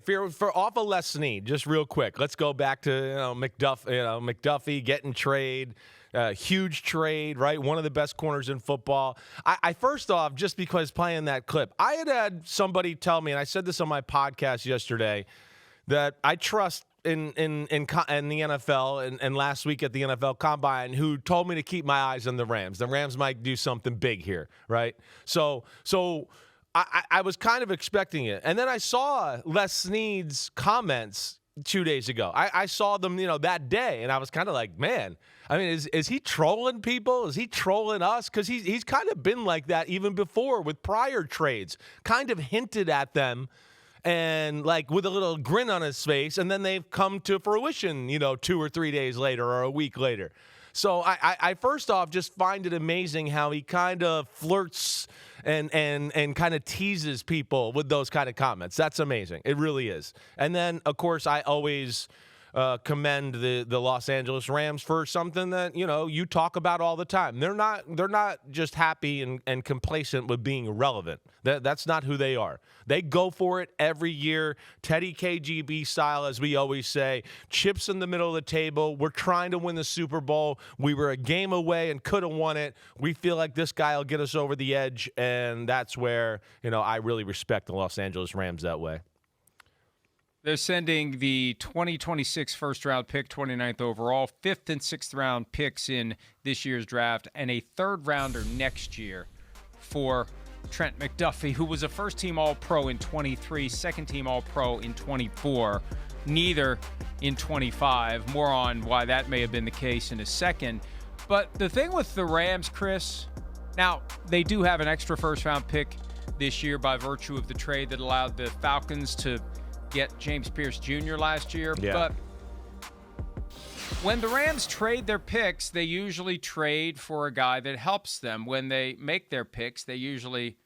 For off of Les Snead, just real quick, let's go back to McDuffie getting trade, huge trade, right? One of the best corners in football. I first off, just because playing that clip, I had somebody tell me, and I said this on my podcast yesterday, that I trust in the NFL and last week at the NFL Combine, who told me to keep my eyes on the Rams. The Rams might do something big here, right? So I was kind of expecting it. And then I saw Les Snead's comments 2 days ago. I saw them, that day, and I was kind of like, man, I mean, is he trolling people? Is he trolling us? Because he's kind of been like that even before with prior trades, kind of hinted at them and like with a little grin on his face, and then they've come to fruition, 2 or 3 days later or a week later. So I first off just find it amazing how he kind of flirts and kind of teases people with those kind of comments. That's amazing. It really is. And then, of course, I always commend the Los Angeles Rams for something that, you talk about all the time. They're not just happy and complacent with being relevant. That's not who they are. They go for it every year, Teddy KGB style, as we always say, chips in the middle of the table. We're trying to win the Super Bowl. We were a game away and could have won it. We feel like this guy will get us over the edge, and that's where, I really respect the Los Angeles Rams that way. They're sending the 2026 first-round pick, 29th overall, 5th and 6th round picks in this year's draft, and a third-rounder next year for Trent McDuffie, who was a first-team All-Pro in 23, second-team All-Pro in 24, neither in 25. More on why that may have been the case in a second. But the thing with the Rams, Chris, now they do have an extra first-round pick this year by virtue of the trade that allowed the Falcons to get James Pierce Jr. last year. Yeah. But when the Rams trade their picks, they usually trade for a guy that helps them. When they make their picks, they usually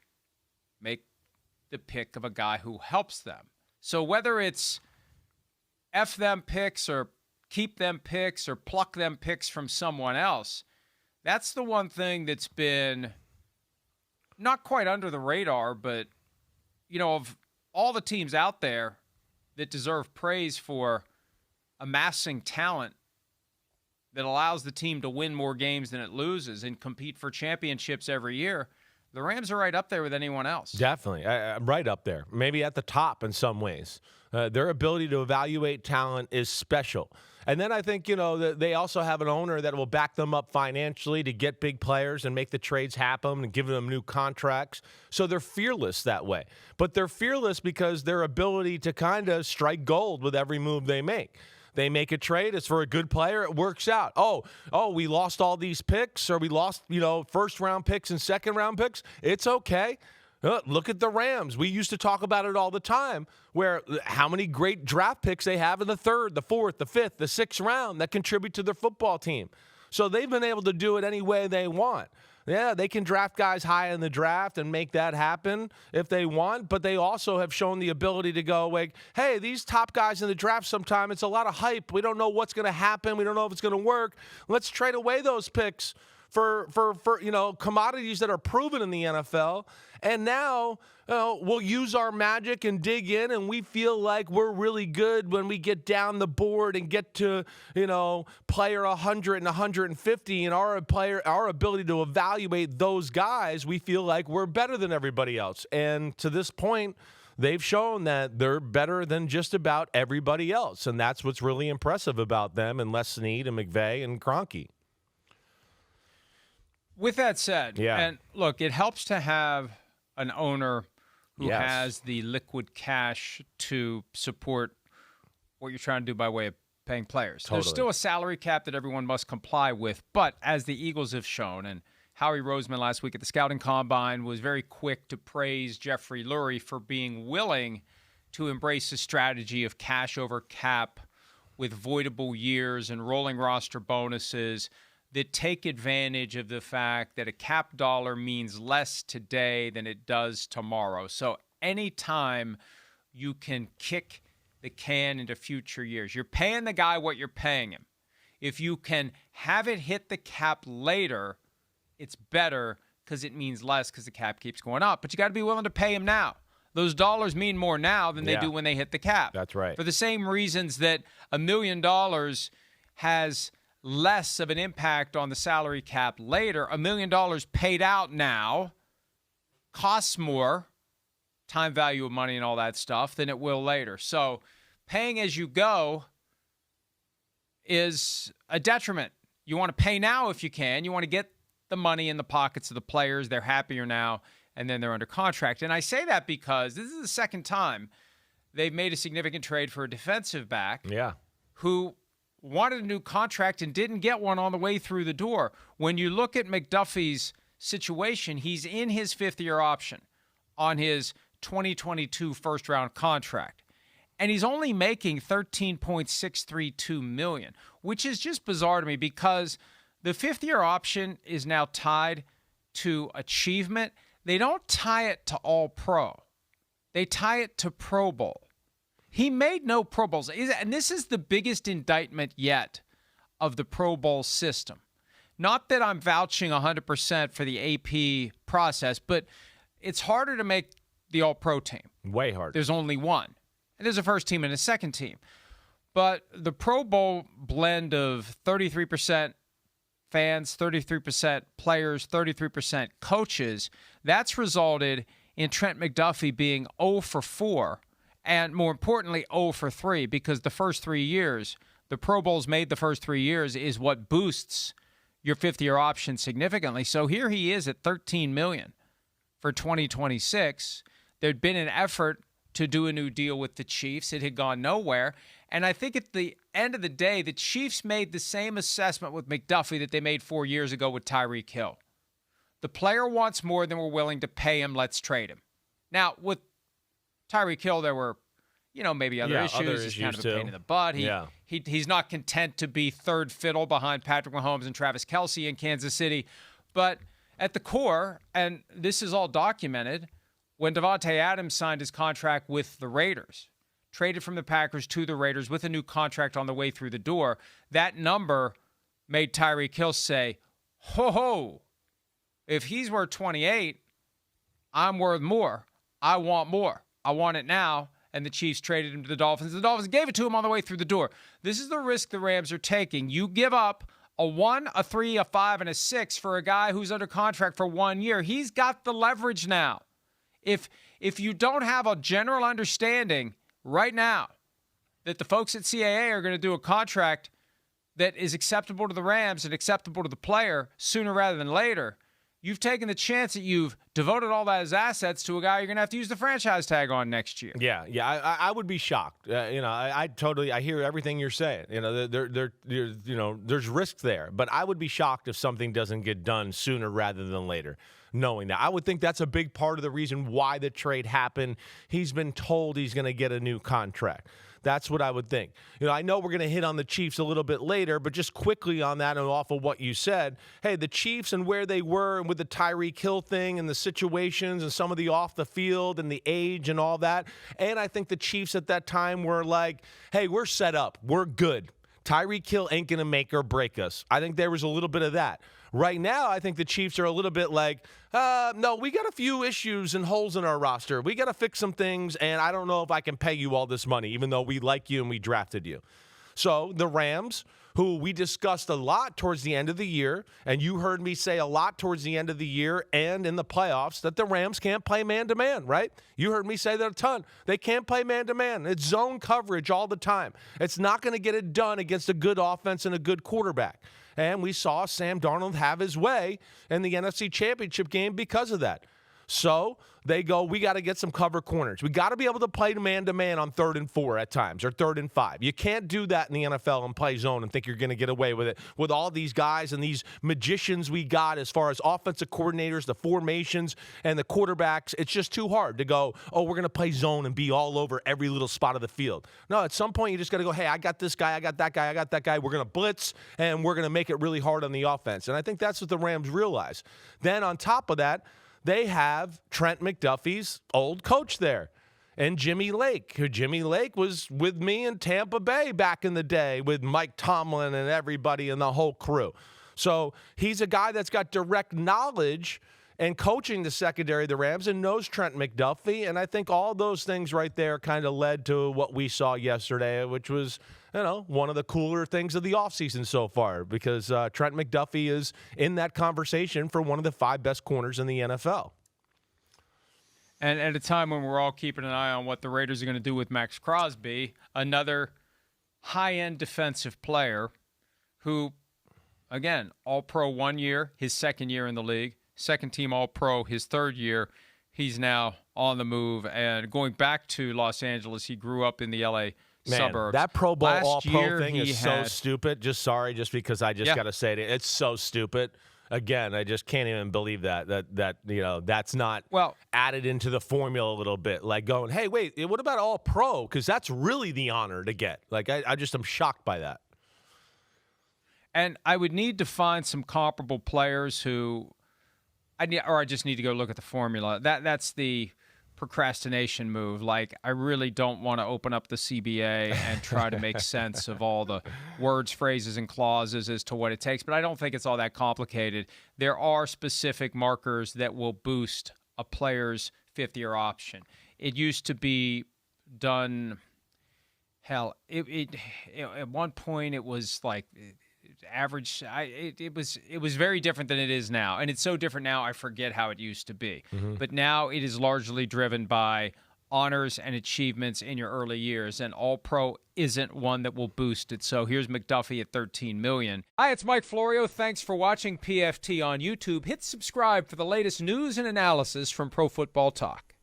make the pick of a guy who helps them. So whether it's F them picks or keep them picks or pluck them picks from someone else, that's the one thing that's been not quite under the radar, but, of all the teams out there that deserve praise for amassing talent that allows the team to win more games than it loses and compete for championships every year, the Rams are right up there with anyone else. Definitely. Right up there. Maybe at the top in some ways. Their ability to evaluate talent is special. And then I think, they also have an owner that will back them up financially to get big players and make the trades happen and give them new contracts. So they're fearless that way. But they're fearless because their ability to kind of strike gold with every move they make. They make a trade. It's for a good player. It works out. Oh, we lost all these picks, or we lost, first-round picks and second-round picks. It's okay. Look at the Rams. We used to talk about it all the time, where how many great draft picks they have in the 3rd, the 4th, the 5th, the 6th round that contribute to their football team. So they've been able to do it any way they want. Yeah, they can draft guys high in the draft and make that happen if they want, but they also have shown the ability to go like, hey, these top guys in the draft sometime, it's a lot of hype. We don't know what's going to happen. We don't know if it's going to work. Let's trade away those picks for commodities that are proven in the NFL. And now we'll use our magic and dig in, and we feel like we're really good when we get down the board and get to, player 100 and 150, and our ability to evaluate those guys, we feel like we're better than everybody else. And to this point, they've shown that they're better than just about everybody else, and that's what's really impressive about them and Les Snead and McVay and Kroenke. With that said, and look, it helps to have an owner who has the liquid cash to support what you're trying to do by way of paying players. Totally. There's still a salary cap that everyone must comply with, but as the Eagles have shown, and Howie Roseman last week at the Scouting Combine was very quick to praise Jeffrey Lurie for being willing to embrace a strategy of cash over cap with voidable years and rolling roster bonuses that take advantage of the fact that a cap dollar means less today than it does tomorrow. So anytime you can kick the can into future years, you're paying the guy what you're paying him. If you can have it hit the cap later, it's better because it means less because the cap keeps going up. But you got to be willing to pay him now. Those dollars mean more now than they do when they hit the cap. That's right. For the same reasons that $1 million has less of an impact on the salary cap later, $1 million paid out now costs more, time value of money and all that stuff, than it will later. So paying as you go is a detriment. You want to pay now if you can. You want to get the money in the pockets of the players. They're happier now, and then they're under contract. And I say that because this is the second time they've made a significant trade for a defensive back who wanted a new contract and didn't get one on the way through the door. When you look at McDuffie's situation, he's in his fifth-year option on his 2022 first-round contract. And he's only making $13.632 million, which is just bizarre to me because the fifth-year option is now tied to achievement. They don't tie it to All-Pro. They tie it to Pro Bowl. He made no Pro Bowls. And this is the biggest indictment yet of the Pro Bowl system. Not that I'm vouching 100% for the AP process, but it's harder to make the All-Pro team. Way harder. There's only one. And there's a first team and a second team. But the Pro Bowl blend of 33% fans, 33% players, 33% coaches, that's resulted in Trent McDuffie being 0 for 4, and more importantly, 0 for 3, because the first 3 years, the Pro Bowls made the first 3 years, is what boosts your fifth-year option significantly. So here he is at $13 million for 2026. There'd been an effort to do a new deal with the Chiefs. It had gone nowhere. And I think at the end of the day, the Chiefs made the same assessment with McDuffie that they made 4 years ago with Tyreek Hill. The player wants more than we're willing to pay him. Let's trade him. Now, with Tyreek Hill, there were, maybe other issues. It's kind of a pain in the butt. He's not content to be third fiddle behind Patrick Mahomes and Travis Kelce in Kansas City. But at the core, and this is all documented, when Davante Adams signed his contract with the Raiders, traded from the Packers to the Raiders with a new contract on the way through the door, that number made Tyreek Hill say, ho, if he's worth 28, I'm worth more. I want more. I want it now. And the Chiefs traded him to the Dolphins. The Dolphins gave it to him on the way through the door. This is the risk the Rams are taking. You give up a 1, a 3, a 5, and a 6 for a guy who's under contract for 1 year. He's got the leverage now. If you don't have a general understanding right now that the folks at CAA are going to do a contract that is acceptable to the Rams and acceptable to the player sooner rather than later, you've taken the chance that you've devoted all that as assets to a guy you're going to have to use the franchise tag on next year. Yeah, I would be shocked. I hear everything you're saying. There's risk there, but I would be shocked if something doesn't get done sooner rather than later. Knowing that, I would think that's a big part of the reason why the trade happened. He's been told he's going to get a new contract. That's what I would think. I know we're going to hit on the Chiefs a little bit later, but just quickly on that and off of what you said, hey, the Chiefs and where they were and with the Tyreek Hill thing and the situations and some of the off the field and the age and all that. And I think the Chiefs at that time were like, hey, we're set up. We're good. Tyreek Hill ain't going to make or break us. I think there was a little bit of that. Right now, I think the Chiefs are a little bit like, no, we got a few issues and holes in our roster. We got to fix some things, and I don't know if I can pay you all this money, even though we like you and we drafted you. So the Rams, who we discussed a lot towards the end of the year, and you heard me say a lot towards the end of the year and in the playoffs, that the Rams can't play man-to-man, right? You heard me say that a ton. They can't play man-to-man. It's zone coverage all the time. It's not going to get it done against a good offense and a good quarterback. And we saw Sam Darnold have his way in the NFC Championship game because of that. So they go, we got to get some cover corners. We got to be able to play man-to-man on 3rd and 4 at times, or 3rd and 5. You can't do that in the NFL and play zone and think you're going to get away with it with all these guys and these magicians we got as far as offensive coordinators, the formations, and the quarterbacks. It's just too hard to go, oh, we're going to play zone and be all over every little spot of the field. No, at some point you just got to go, hey, I got this guy, I got that guy, I got that guy. We're going to blitz, and we're going to make it really hard on the offense. And I think that's what the Rams realize. Then on top of that, they have Trent McDuffie's old coach there and Jimmy Lake. Jimmy Lake was with me in Tampa Bay back in the day with Mike Tomlin and everybody and the whole crew. So he's a guy that's got direct knowledge and coaching the secondary of the Rams and knows Trent McDuffie. And I think all those things right there kind of led to what we saw yesterday, which was, one of the cooler things of the offseason so far, because Trent McDuffie is in that conversation for one of the 5 best corners in the NFL. And at a time when we're all keeping an eye on what the Raiders are going to do with Max Crosby, another high-end defensive player who, again, All-Pro 1 year, his second year in the league, second-team All-Pro his third year. He's now on the move and going back to Los Angeles. He grew up in the L.A. suburbs. That Pro Bowl Last All-Pro year, thing is so stupid. Just because I just got to say it. It's so stupid. Again, I just can't even believe that that's not added into the formula a little bit. Like going, hey, wait, what about All-Pro? Because that's really the honor to get. Like I just am shocked by that. And I would need to find some comparable players who I just need to go look at the formula. That's the procrastination move. Like, I really don't want to open up the CBA and try to make sense of all the words, phrases, and clauses as to what it takes. But I don't think it's all that complicated. There are specific markers that will boost a player's fifth-year option. It used to be done. Hell, at one point it was like average. It was very different than it is now, and it's so different now. I forget how it used to be. Mm-hmm. But now it is largely driven by honors and achievements in your early years, and All-Pro isn't one that will boost it. So here's McDuffie at $13 million. Hi, it's Mike Florio. Thanks for watching PFT on YouTube. Hit subscribe for the latest news and analysis from Pro Football Talk.